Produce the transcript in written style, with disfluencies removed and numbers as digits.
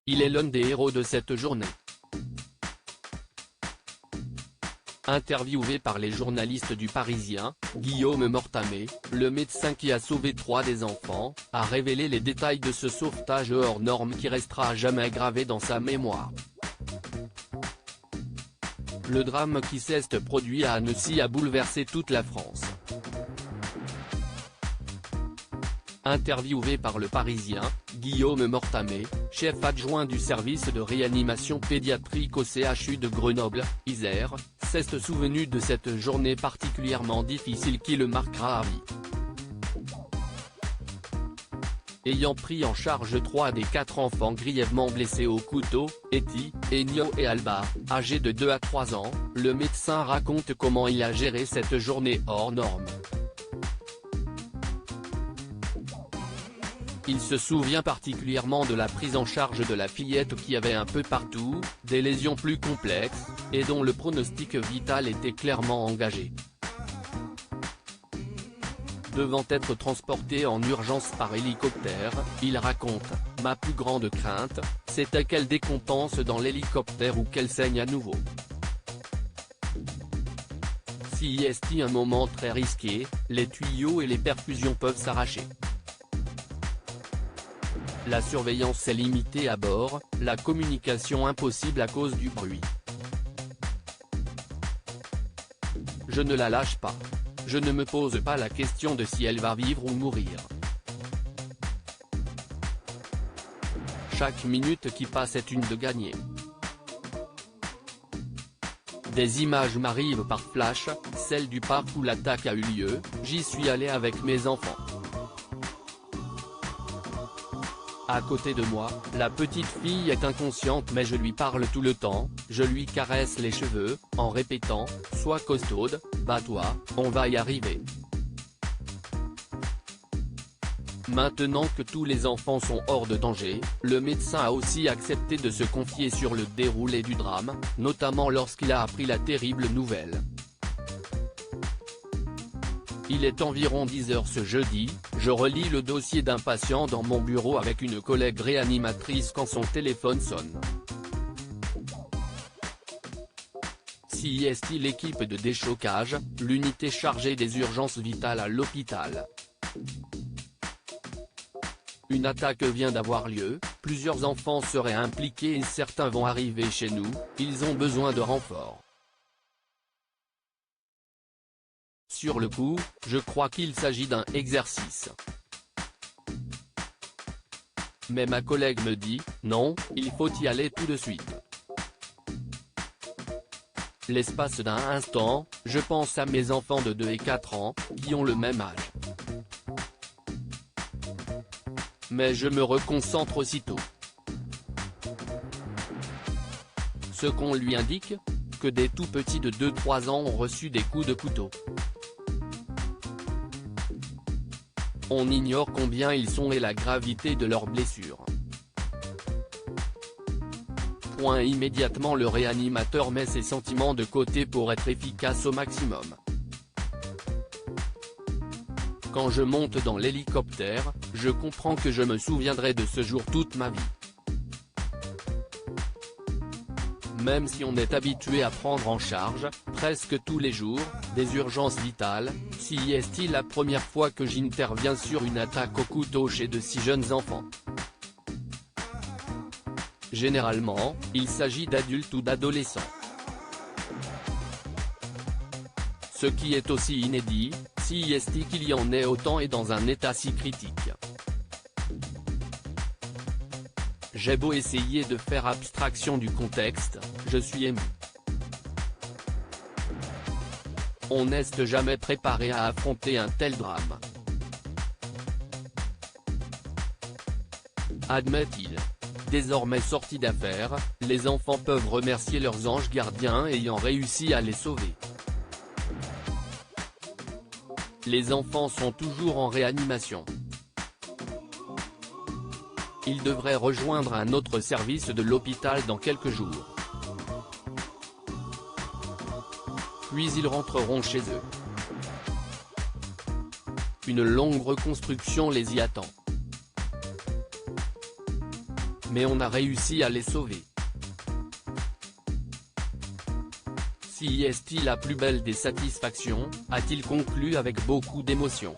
il est l'un des héros de cette journée. Interviewé par les journalistes du Parisien, Guillaume Mortamé, le médecin qui a sauvé 3 des enfants, a révélé les détails de ce sauvetage hors norme qui restera à jamais gravé dans sa mémoire. Le drame qui s'est produit à Annecy a bouleversé toute la France. Interviewé par le Parisien, Guillaume Mortamé, chef adjoint du service de réanimation pédiatrique au CHU de Grenoble, Isère, s'est souvenu de cette journée particulièrement difficile qui le marquera à vie. Ayant pris en charge 3 des 4 enfants grièvement blessés au couteau, Eti, Enio et Alba, âgés de 2 à 3 ans, le médecin raconte comment il a géré cette journée hors norme. Il se souvient particulièrement de la prise en charge de la fillette qui avait un peu partout, des lésions plus complexes, et dont le pronostic vital était clairement engagé. Devant être transporté en urgence par hélicoptère, il raconte « Ma plus grande crainte, c'était qu'elle décompense dans l'hélicoptère ou qu'elle saigne à nouveau. Si est un moment très risqué, les tuyaux et les perfusions peuvent s'arracher. La surveillance est limitée à bord, la communication impossible à cause du bruit. Je ne la lâche pas. Je ne me pose pas la question de si elle va vivre ou mourir. Chaque minute qui passe est une de gagnée. Des images m'arrivent par flash, celle du parc où l'attaque a eu lieu, j'y suis allé avec mes enfants. À côté de moi, la petite fille est inconsciente mais je lui parle tout le temps, je lui caresse les cheveux, en répétant « Sois costaude, bats-toi, on va y arriver ». Maintenant que tous les enfants sont hors de danger, le médecin a aussi accepté de se confier sur le déroulé du drame, notamment lorsqu'il a appris la terrible nouvelle. Il est environ 10 h ce jeudi, je relis le dossier d'un patient dans mon bureau avec une collègue réanimatrice quand son téléphone sonne. CIST l'équipe de déchocage, l'unité chargée des urgences vitales à l'hôpital. Une attaque vient d'avoir lieu, plusieurs enfants seraient impliqués et certains vont arriver chez nous, ils ont besoin de renforts. Sur le coup, je crois qu'il s'agit d'un exercice. Mais ma collègue me dit, non, il faut y aller tout de suite. L'espace d'un instant, je pense à mes enfants de 2 et 4 ans, qui ont le même âge. Mais je me reconcentre aussitôt. Ce qu'on lui indique, que des tout petits de 2-3 ans ont reçu des coups de couteau. On ignore combien ils sont et la gravité de leurs blessures. Immédiatement le réanimateur met ses sentiments de côté pour être efficace au maximum. Quand je monte dans l'hélicoptère, je comprends que je me souviendrai de ce jour toute ma vie. Même si on est habitué à prendre en charge, presque tous les jours, des urgences vitales, si est-il la première fois que j'interviens sur une attaque au couteau chez de si jeunes enfants. Généralement, il s'agit d'adultes ou d'adolescents. Ce qui est aussi inédit, si est qu'il y en ait autant et dans un état si critique. J'ai beau essayer de faire abstraction du contexte, je suis ému. On n'est jamais préparé à affronter un tel drame. Admet-il. Désormais sortis d'affaire, les enfants peuvent remercier leurs anges gardiens ayant réussi à les sauver. Les enfants sont toujours en réanimation. Ils devraient rejoindre un autre service de l'hôpital dans quelques jours. Puis ils rentreront chez eux. Une longue reconstruction les y attend. mais on a réussi à les sauver. Si est-il la plus belle des satisfactions, a-t-il conclu avec beaucoup d'émotion.